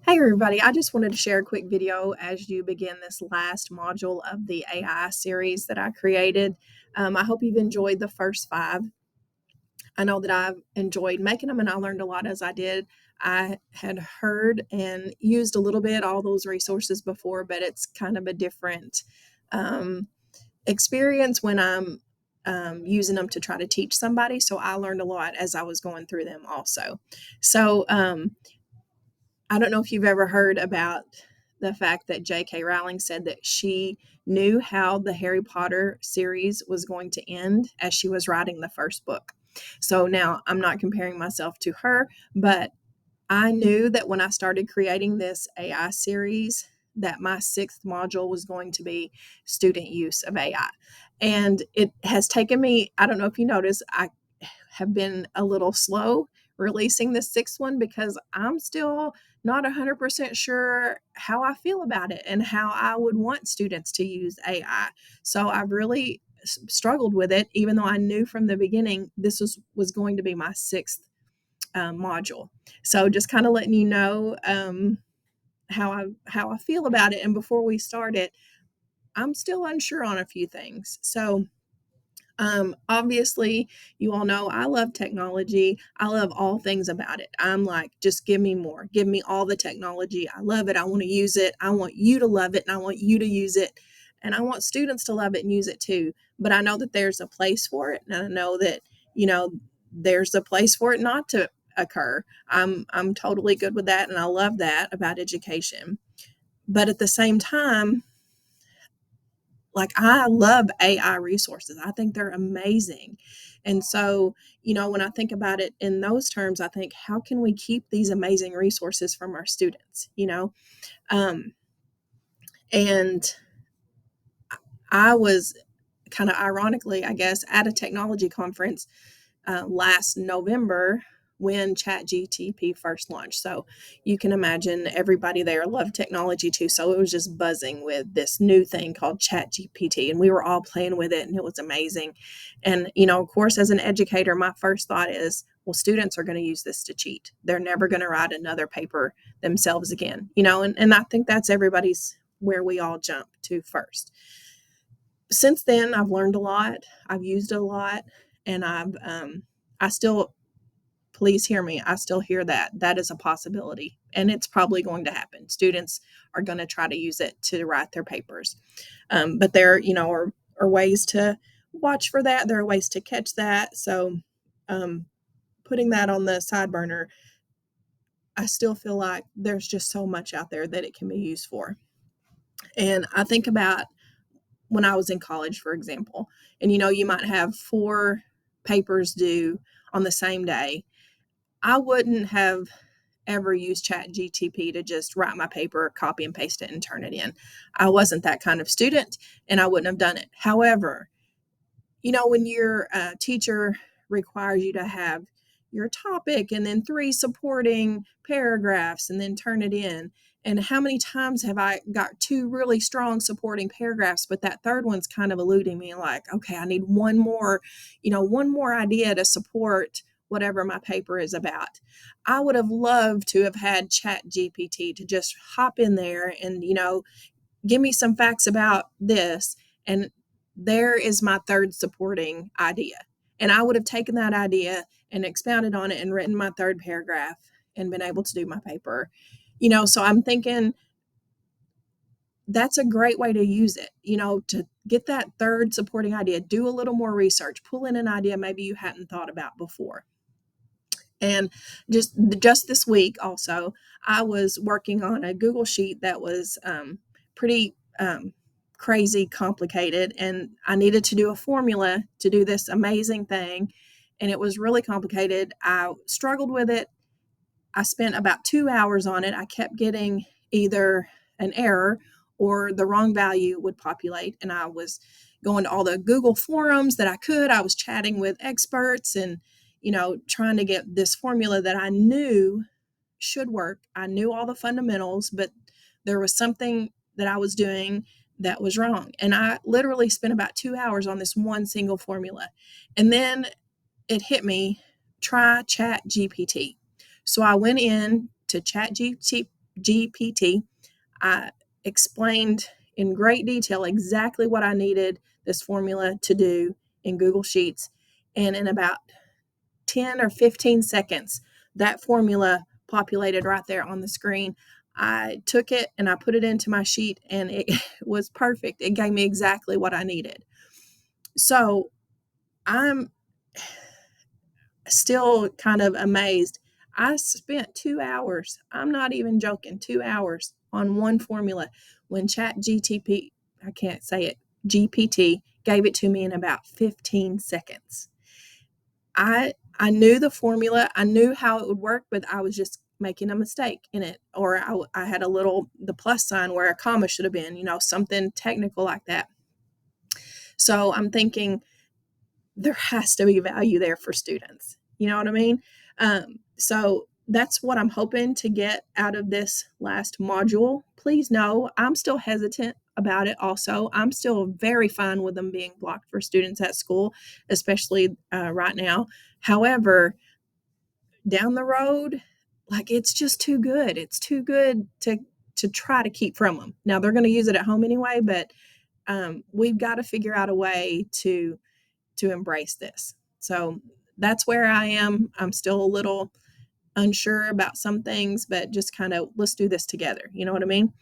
Hey everybody, I just wanted to share a quick video as you begin this last module of the AI series that I created. I hope you've enjoyed the first five. I know that I've enjoyed making them and I learned a lot as I did. I had heard and used a little bit all those resources before, but it's kind of a different um, experience when I'm using them to try to teach somebody. So I learned a lot as I was going through them also. So I don't know if you've ever heard about the fact that J.K. Rowling said that she knew how the Harry Potter series was going to end as she was writing the first book. So now I'm not comparing myself to her, but I knew that when I started creating this AI series, that my sixth module was going to be student use of AI. And it has taken me, I don't know if you notice, I have been a little slow releasing the sixth one because I'm still not 100% sure how I feel about it and how I would want students to use AI. So I've really struggled with it, even though I knew from the beginning this was going to be my sixth module. So just kind of letting you know how I feel about it. And before we start it, I'm still unsure on a few things. So obviously, you all know I love technology. I love all things about it. I'm like, just give me more. Give me all the technology. I love it. I want to use it. I want you to love it and I want you to use it. And I want students to love it and use it too. But I know that there's a place for it. And I know that, you know, there's a place for it not to occur. I'm totally good with that. And I love that about education. But at the same time, like I love AI resources. I think they're amazing. And so, when I think about it in those terms, I think, how can we keep these amazing resources from our students? Um, and I was kind of ironically, I guess, at a technology conference last November when ChatGTP first launched. So you can imagine everybody there loved technology too. So it was just buzzing with this new thing called ChatGPT, and we were all playing with it, and it was amazing. And of course, as an educator, my first thought is, well, students are going to use this to cheat. They're never going to write another paper themselves again. And I think that's everybody's where we all jump to first. Since then, I've learned a lot. I've used a lot, and I still, please hear me. I still hear that is a possibility, and it's probably going to happen. Students are going to try to use it to write their papers, but there, are ways to watch for that. There are ways to catch that. So, um, putting that on the side burner, I still feel like there's just so much out there that it can be used for. And I think about when I was in college, for example, and you might have four papers due on the same day. I wouldn't have ever used ChatGTP to just write my paper, copy and paste it, and turn it in. I wasn't that kind of student, and I wouldn't have done it. However, when your teacher requires you to have your topic and then three supporting paragraphs and then turn it in. And how many times have I got two really strong supporting paragraphs, but that third one's kind of eluding me? Like, okay, I need one more idea to support whatever my paper is about. I would have loved to have had Chat GPT to just hop in there and, give me some facts about this. And there is my third supporting idea. And I would have taken that idea and expounded on it and written my third paragraph and been able to do my paper. So I'm thinking that's a great way to use it, to get that third supporting idea, do a little more research, pull in an idea maybe you hadn't thought about before. And just this week also, I was working on a Google sheet that was pretty crazy complicated, and I needed to do a formula to do this amazing thing, and it was really complicated. I struggled with it. I spent about 2 hours on it. I kept getting either an error or the wrong value would populate, and I was going to all the Google forums that I could. I was chatting with experts and trying to get this formula that I knew should work. I knew all the fundamentals, but there was something that I was doing that was wrong. And I literally spent about 2 hours on this one single formula. And then it hit me, try Chat GPT. So I went in to Chat GPT GPT. I explained in great detail exactly what I needed this formula to do in Google Sheets. And in about 10 or 15 seconds, that formula populated right there on the screen. I took it and I put it into my sheet, and it was perfect. It gave me exactly what I needed. So I'm still kind of amazed. I spent 2 hours, I'm not even joking, 2 hours on one formula when Chat GTP, I can't say it, GPT gave it to me in about 15 seconds. I knew the formula, I knew how it would work, but I was just making a mistake in it, or I had the plus sign where a comma should have been, something technical like that. So I'm thinking there has to be value there for students. You know what I mean? So that's what I'm hoping to get out of this last module. Please know I'm still hesitant about it also. I'm still very fine with them being blocked for students at school, especially right now. However, down the road, like it's just too good. It's too good to try to keep from them. Now they're going to use it at home anyway, but we've got to figure out a way to embrace this. So that's where I am. I'm still a little unsure about some things, but just kind of let's do this together. You know what I mean?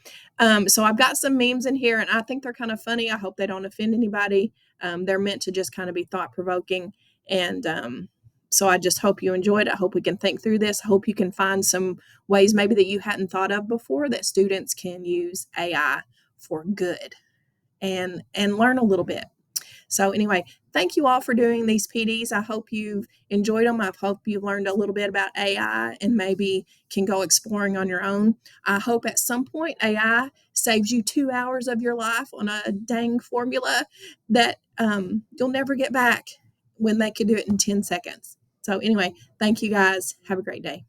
So I've got some memes in here, and I think they're kind of funny. I hope they don't offend anybody. They're meant to just kind of be thought provoking, and so I just hope you enjoyed it. I hope we can think through this. I hope you can find some ways maybe that you hadn't thought of before that students can use AI for good and learn a little bit. So anyway, thank you all for doing these PDs. I hope you've enjoyed them. I hope you learned a little bit about AI and maybe can go exploring on your own. I hope at some point AI saves you 2 hours of your life on a dang formula that you'll never get back when they could do it in 10 seconds. So anyway, thank you guys. Have a great day.